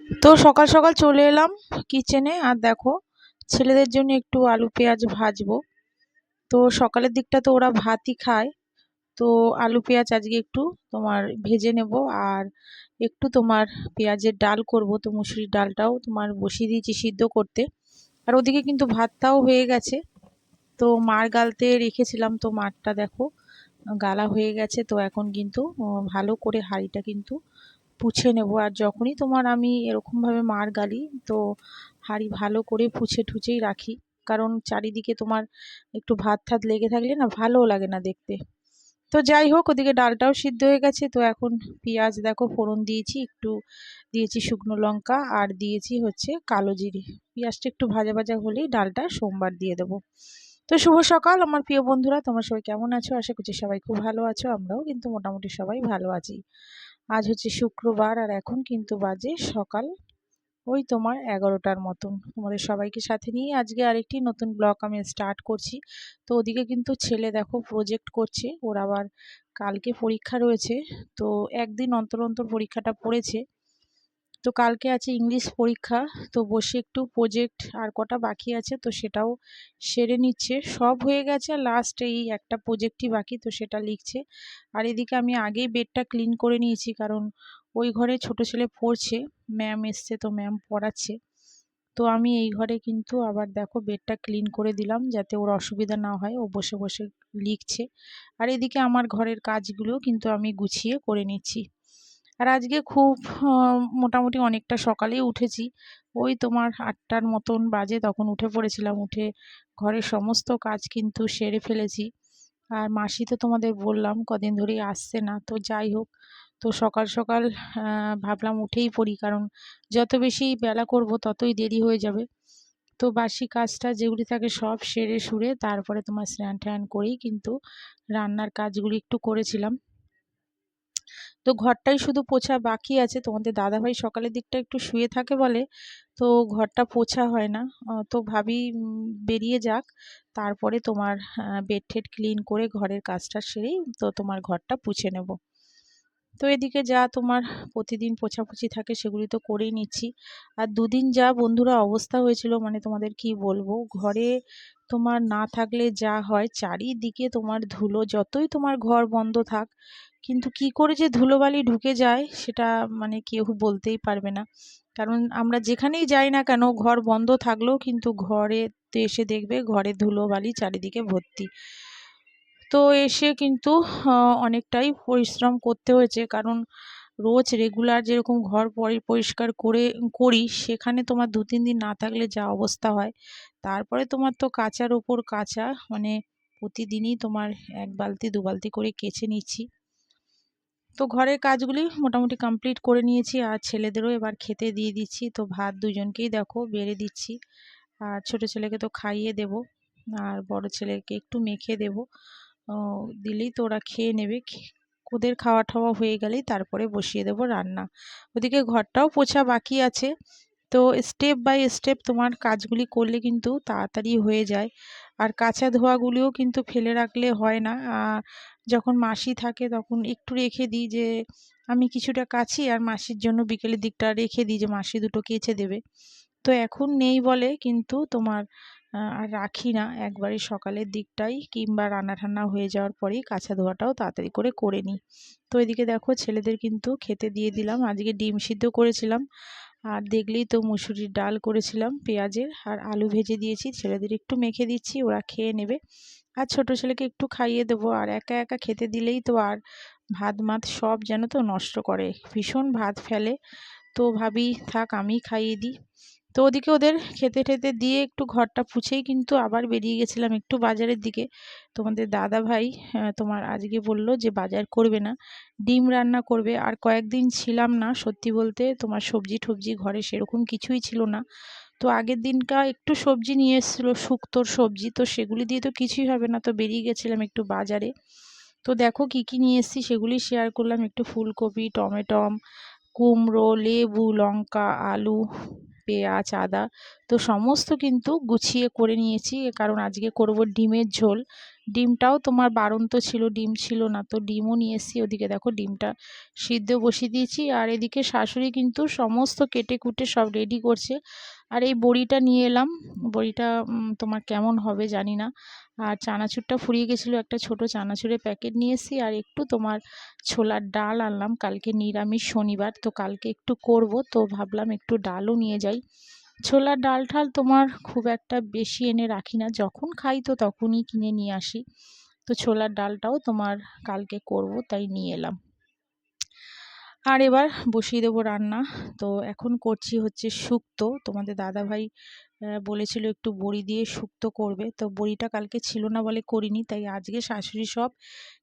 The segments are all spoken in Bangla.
তো সকাল সকাল চলে এলাম কিচেনে, আর দেখো ছেলেদের জন্য একটু আলু পেঁয়াজ ভাজবো। তো সকালের দিকটা তো ওরা ভাতই খায়। তো আলু পেঁয়াজ আজকে একটু তোমার ভেজে নেব, আর একটু তোমার পেঁয়াজের ডাল করব। তো মুসুরির ডালটাও তোমার বসিয়ে দিয়েছি সিদ্ধ করতে, আর ওদিকে কিন্তু ভাতটাও হয়ে গেছে। তো মার গালতে রেখেছিলাম, তো মারটা দেখো গালা হয়ে গেছে। তো এখন কিন্তু ভালো করে হাঁড়িটা কিন্তু পুছে নেব। আর যখনই তোমার আমি এরকমভাবে মার গালি, তো হাঁড়ি ভালো করে পুছে টুছেই রাখি, কারণ চারিদিকে তোমার একটু ভাত ঠাত লেগে থাকলে না ভালো লাগে না দেখতে। তো যাই হোক, ওদিকে ডালটাও সিদ্ধ হয়ে গেছে। তো এখন পেঁয়াজ দেখো ফোড়ন দিয়েছি, একটু দিয়েছি শুকনো লঙ্কা, আর দিয়েছি হচ্ছে কালো জিরে। পেঁয়াজটা একটু ভাজা ভাজা হলেই ডালটা সোমবার দিয়ে দেবো। তো শুভ সকাল আমার প্রিয় বন্ধুরা, তোমরা সবাই কেমন আছো? আশা করছি সবাই খুব ভালো আছো। আমরাও কিন্তু মোটামুটি সবাই ভালো আছি। আজ হচ্ছে শুক্রবার, আর এখন কিন্তু বাজে সকাল ওই তোমার 11টার মতন। তোমাদের সবাইকে সাথে নিয়ে আজকে আরেকটি নতুন ব্লগ আমি স্টার্ট করছি। তো ওদিকে কিন্তু ছেলে দেখো প্রজেক্ট করছে, ওর আবার কালকে পরীক্ষা রয়েছে। তো একদিন অন্তর অন্তর পরীক্ষাটা পড়েছে। তো কালকে আছে ইংলিশ পরীক্ষা। তো বসে একটু প্রজেক্ট আর কটা বাকি আছে, তো সেটাও সেরে নিচ্ছে। সব হয়ে গেছে, লাস্ট এই একটা প্রজেক্টই বাকি, তো সেটা লিখছে। আর এদিকে আমি আগেই বেডটা ক্লিন করে নিয়েছি, কারণ ওই ঘরে ছোট ছেলে পড়ছে, ম্যাম এসছে তো ম্যাম পড়াচ্ছে। তো আমি এই ঘরে কিন্তু আবার দেখো বেডটা ক্লিন করে দিলাম, যাতে ওর অসুবিধা না হয়, ও বসে বসে লিখছে। আর এদিকে আমার ঘরের কাজগুলো কিন্তু আমি গুছিয়ে করে নিচ্ছি। আর আজকে খুব মোটামুটি অনেকটা সকালেই উঠেছি। ওই তোমার 8টার মতন বাজে, তখন উঠে পড়েছিলাম। উঠে ঘরের সমস্ত কাজ কিন্তু সেরে ফেলেছি। আর মাসি তো তোমাদের বললাম কদিন ধরেই আসছে না। তো যাই হোক, তো সকাল সকাল ভাবলাম উঠেই পড়ি, কারণ যত বেশি বেলা করব ততই দেরি হয়ে যাবে। তো বাসি কাজটা যেগুলি থাকে সব সেরে সুরে তারপরে তোমার স্নান টান করেই কিন্তু রান্নার কাজগুলি একটু করেছিলাম। তো ঘরটাই শুধু পোছা বাকি আছে। তোমাদের দাদাভাই সকালের দিকটা একটু শুয়ে থাকে বলে, তো ঘরটা পোছা হয় না। তো ভাবি বেরিয়ে যাক, তারপরে তোমার বেড টেড ক্লিন করে ঘরের কাজটা সেরেই তো তোমার ঘরটা পুছে নেব। তো এদিকে যা তোমার প্রতিদিন পোছাপুছি থাকে সেগুলি তো করেই নিচ্ছি। আর দুদিন যা বন্ধুরা অবস্থা হয়েছিল, মানে তোমাদের কি বলবো, ঘরে তোমার না থাকলে যা হয়, চারিদিকে তোমার ধুলো। যতই তোমার ঘর বন্ধ থাক, কিন্তু কি করে যে ধুলোবালি ঢুকে যায় সেটা মানে কেউ বলতেই পারবে না। কারণ আমরা যেখানেই যাই না কেন, ঘর বন্ধ থাকলেও কিন্তু ঘরে এসে দেখবে ঘরে ধুলোবালি চারিদিকে ভর্তি। তো এসে কিন্তু অনেকটাই পরিশ্রম করতে হয়েছে, কারণ রোজ রেগুলার যেরকম ঘর পরিষ্কার করি, সেখানে তোমার 2-3 দিন না থাকলে যা অবস্থা হয়। তারপরে তোমার তো কাচার ওপর কাচা, মানে প্রতিদিনই তোমার 1 বালতি 2 বালতি করে কেচে নিচ্ছি। তো ঘরের কাজগুলি মোটামুটি কমপ্লিট করে নিয়েছি, আর ছেলেদেরও এবার খেতে দিয়ে দিচ্ছি। তো ভাত দুজনকেই দেখো বেড়ে দিচ্ছি, আর ছোট ছেলেকে তো খাইয়ে দেব, আর বড় ছেলেকে একটু মেখে দেব। দিলেই তো ওরা খেয়ে নেবে। ওদের খাওয়া টাওয়া হয়ে গেলেই তারপরে বসিয়ে দেব রান্না। ওদিকে ঘরটাও পোছা বাকি আছে। তো স্টেপ বাই স্টেপ তোমার কাজগুলি করলে কিন্তু তাড়াতাড়ি হয়ে যায়। আর কাচা ধোয়াগুলিও কিন্তু ফেলে রাখলে হয় না। যখন মাসি থাকে তখন একটু রেখে দিই, যে আমি কিছুটা কাচি আর মাসির জন্য বিকেলের দিকটা রেখে দিই, যে মাসি দুটো কেচে দেবে। তো এখন নেই বলে কিন্তু তোমার আর রাখি না, একবারে সকালের দিকটাই কিংবা রান্না ঠান্না হয়ে যাওয়ার পরেই কাঁচা ধোয়াটাও তাড়াতাড়ি করে নিই। তো এদিকে দেখো ছেলেদের কিন্তু খেতে দিয়ে দিলাম। আজকে ডিম সিদ্ধ করেছিলাম, আর দেখলেই তো মুসুরির ডাল করেছিলাম পেঁয়াজের, আর আলু ভেজে দিয়েছি। ছেলেদের একটু মেখে দিচ্ছি, ওরা খেয়ে নেবে। আর ছোট ছেলেকে একটু খাইয়ে দেবো। আর একা একা খেতে দিলেই তো আর ভাত মাত সব যেন তো নষ্ট করে, ভীষণ ভাত ফেলে। তো ভাবি থাক আমি খাইয়ে দিই। তো ওদিকে ওদের খেতে টেতে দিয়ে একটু ঘরটা পুছেই কিন্তু আবার বেরিয়ে গেছিলাম একটু বাজারের দিকে। তোমাদের দাদা ভাই তোমার আজকে বলল যে বাজার করবে না, ডিম রান্না করবে। আর কয়েকদিন ছিলাম না, সত্যি বলতে তোমার সবজি টবজি ঘরে সেরকম কিছুই ছিল না। তো আগের দিনকা একটু সবজি নিয়ে এসেছিলো, শুক্তোর সবজি, তো সেগুলি দিয়ে তো কিছুই হবে না। তো বেরিয়ে গেছিলাম একটু বাজারে। তো দেখো কি কি নিয়ে এসেছি সেগুলি শেয়ার করলাম। একটু ফুলকপি, টমেটম, কুমড়ো, লেবু, লঙ্কা, আলু, পেঁয়াজ, আদা। তো সমস্ত কিন্তু গুছিয়ে করে নিয়েছি, কারণ আজকে করব ডিমের ঝোল। ডিমটাও তোমার বাড়ন্ত ছিল, ডিম ছিল না, তো ডিমও নিয়ে এসেছি। ওদিকে দেখো ডিমটা সিদ্ধ বসিয়ে দিয়েছি, আর এদিকে শাশুড়ি কিন্তু সমস্ত কেটে কুটে সব রেডি করছে। আর এই বড়িটা নিয়ে এলাম, বড়িটা তোমার কেমন হবে জানি না। আর চানাচুরটা ফুরিয়ে গেছিলো, একটা ছোট চানাচুরের প্যাকেট নিয়ে এসেছি। আর একটু তোমার ছোলার ডাল আনলাম, কালকে নিরামিষ শনিবার, তো কালকে একটু করব, তো ভাবলাম একটু ডালও নিয়ে যাই। ছোলার ডাল ঠাল তোমার খুব একটা বেশি এনে রাখি না, যখন খাই তো তখনই কিনে নিয়ে আসি। তো ছোলার ডালটাও তোমার কালকে করব, তাই নিয়ে এলাম। আর এবার বসিয়ে দেবো রান্না। তো এখন করছি হচ্ছে শুক্তো। তোমাদের দাদাভাই বলেছিল একটু বড়ি দিয়ে শুক্তো করবে, তো বড়িটা কালকে ছিল না বলে করিনি, তাই আজকে শাশুড়ি সব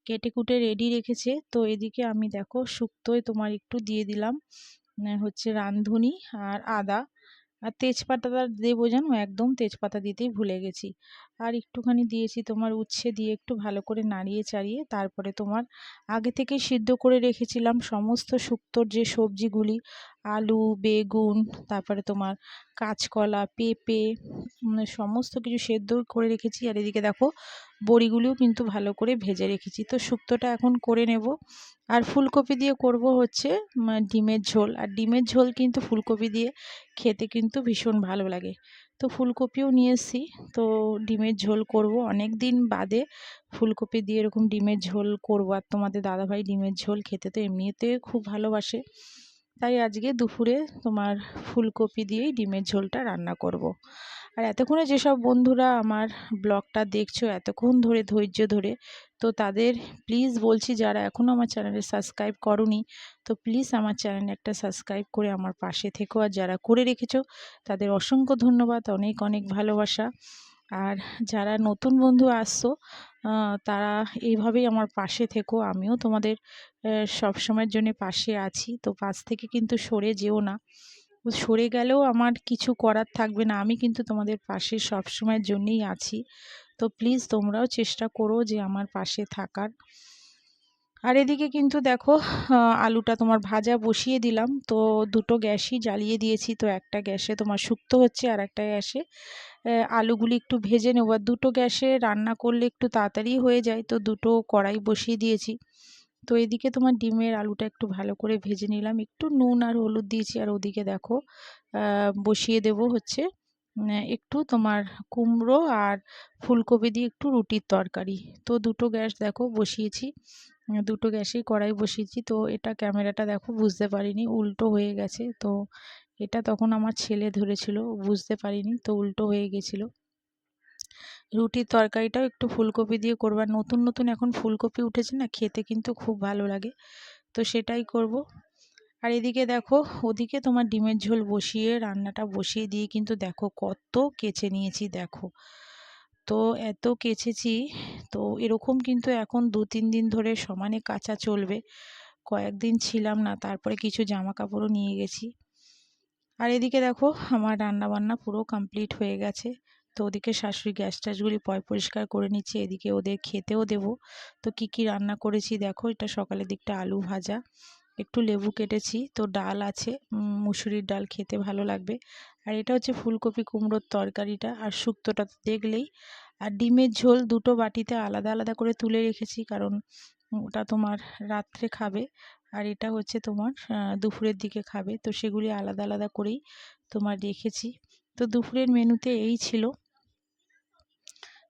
কেটে কুটে রেডি রেখেছে। তো এদিকে আমি দেখো শুক্তোয় তোমার একটু দিয়ে দিলাম হচ্ছে রাঁধুনি আর আদা, আর তেজপাতাটা দেবো জানো, একদম তেজপাতা দিতেই ভুলে গেছি। আর একটুখানি দিয়েছি তোমার উচ্ছে দিয়ে একটু ভালো করে নাড়িয়ে চাড়িয়ে, তারপরে তোমার আগে থেকে সিদ্ধ করে রেখেছিলাম সমস্ত শুক্তোর যে সবজিগুলি, আলু, বেগুন, তারপরে তোমার কাঁচকলা, পেঁপে, সমস্ত কিছু সেদ্ধ করে রেখেছি। আর এদিকে দেখো বড়িগুলিও কিন্তু ভালো করে ভেজে রেখেছি। তো শুক্তোটা এখন করে নেব। আর ফুলকপি দিয়ে করব হচ্ছে ডিমের ঝোল। আর ডিমের ঝোল কিন্তু ফুলকপি দিয়ে খেতে কিন্তু ভীষণ ভালো লাগে। তো ফুলকপিও নিয়ে এসেছি, তো ডিমের ঝোল করব অনেক দিন বাদে, ফুলকপি দিয়ে এরকম ডিমের ঝোল করব। আর তোমাদের দাদাভাই ডিমের ঝোল খেতে তো এমনিতে খুব ভালোবাসে, তাই আজকে দুপুরে তোমার ফুলকপি দিয়েই ডিমের ঝোলটা রান্না করব। আর এতক্ষণে যেসব বন্ধুরা আমার ব্লগটা দেখছো এতক্ষণ ধরে ধৈর্য ধরে, তো তাদের প্লিজ বলছি, যারা এখনও আমার চ্যানেলে সাবস্ক্রাইব করোনি, তো প্লিজ আমার চ্যানেলে একটা সাবস্ক্রাইব করে আমার পাশে থেকো। আর যারা করে রেখেছো তাদের অসংখ্য ধন্যবাদ, অনেক অনেক ভালোবাসা। আর যারা নতুন বন্ধু আসছো তারা এইভাবেই আমার পাশে থেকো, আমিও তোমাদের সব সময়ের জন্য পাশে আছি। তো পাশ থেকে কিন্তু সরে যেও না, সরে গেলেও আমার কিছু করার থাকবে না, আমি কিন্তু তোমাদের পাশে সব সময়ের জন্যই আছি। তো প্লিজ তোমরাও চেষ্টা করো যে আমার পাশে থাকার। আর এদিকে কিন্তু দেখো আলুটা তোমার ভাজা বসিয়ে দিলাম, তো দুটো গ্যাসই জ্বালিয়ে দিয়েছি। তো একটা গ্যাসে তোমার শুক্তো হচ্ছে, আর একটা গ্যাসে আলুগুলি একটু ভেজে নেব। আর দুটো গ্যাসে রান্না করলে একটু তাড়াতাড়ি হয়ে যায়, তো দুটো কড়াই বসিয়ে দিয়েছি। তো এদিকে তোমার ডিমের আলুটা একটু ভালো করে ভেজে নিলাম, একটু নুন আর হলুদ দিয়েছি। আর ওদিকে দেখো বসিয়ে দেব হচ্ছে একটু তোমার কুমড়ো আর ফুলকপি দিয়ে একটু রুটির তরকারি। তো দুটো গ্যাস দেখো বসিয়েছি, দুটো গ্যাসেই কড়াই বসিয়েছি। তো এটা ক্যামেরাটা দেখো বুঝতে পারিনি, উল্টো হয়ে গেছে। তো এটা তখন আমার ছেলে ধরেছিল, বুঝতে পারিনি, তো উল্টো হয়ে গেছিলো। রুটির তরকারিটাও একটু ফুলকপি দিয়ে করবার, নতুন নতুন এখন ফুলকপি উঠেছে না, খেতে কিন্তু খুব ভালো লাগে, তো সেটাই করব। আর এদিকে দেখো ওদিকে তোমার ডিমের ঝোল বসিয়ে রান্নাটা বসিয়ে দিয়ে কিন্তু দেখো কত কেচে নিয়েছি দেখো। তো এত কেচেছি, তো এরকম কিন্তু এখন 2-3 দিন ধরে সমানে কাচা চলবে। কয়েকদিন ছিলাম না, তারপরে কিছু জামা কাপড়ও নিয়ে গেছি। আর এদিকে দেখো আমার রান্না বান্না পুরো কমপ্লিট হয়ে গেছে। তো ওদিকে শাশুড়ি গ্যাস ট্যাসগুলি পরিষ্কার করে নিচ্ছে, এদিকে ওদের খেতেও দেবো। তো কি কি রান্না করেছি দেখো, এটা সকালের দিকটা আলু ভাজা, একটু লেবু কেটেছি, তো ডাল আছে, মুসুরির ডাল খেতে ভালো লাগবে। আর এটা হচ্ছে ফুলকপি কুমড়োর তরকারিটা, আর শুক্তোটা তো দেখলেই। আর ডিমের ঝোল দুটো বাটিতে আলাদা আলাদা করে তুলে রেখেছি, কারণ ওটা তোমার রাত্রে খাবে, আর এটা হচ্ছে তোমার দুপুরের দিকে খাবে, তো সেগুলি আলাদা আলাদা করেই তোমার রেখেছি। তো দুপুরের মেনুতে এই ছিল।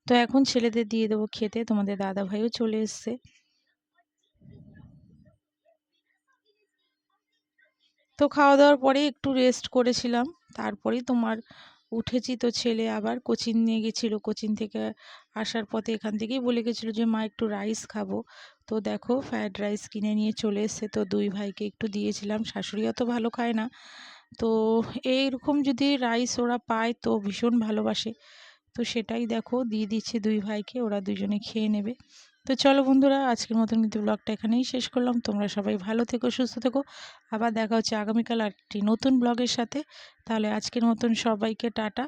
তো এখন ছেলেদের দিয়ে দেবো খেতে, তোমাদের দাদা ভাইও চলে এসছে। তো খাওয়া দাওয়ার পরে একটু রেস্ট করেছিলাম, তারপরেই তোমার উঠেছি। তো ছেলে আবার কোচিং নিয়ে গেছিলো, কোচিং থেকে আসার পথে এখান থেকেই বলে গেছিলো যে মা একটু রাইস খাবো। তো দেখো ফ্রায়েড রাইস কিনে নিয়ে চলে এসছে, তো দুই ভাইকে একটু দিয়েছিলাম, শাশুড়ি অত ভালো খায় না। তো এইরকম যদি রাইস ওরা পায় তো ভীষণ ভালোবাসে, তো সেটাই দেখো দিয়ে দিচ্ছি দুই ভাইকে, ওরা দুজনে খেয়ে নেবে। তো চলো বন্ধুরা, আজকের মতন কিন্তু ব্লগটা এখানেই শেষ করলাম। তোমরা সবাই ভালো থেকো, সুস্থ থেকো, আবার দেখা হচ্ছে আগামীকাল আরেকটি নতুন ব্লগের সাথে। তাহলে আজকের মতন সবাইকে টাটা।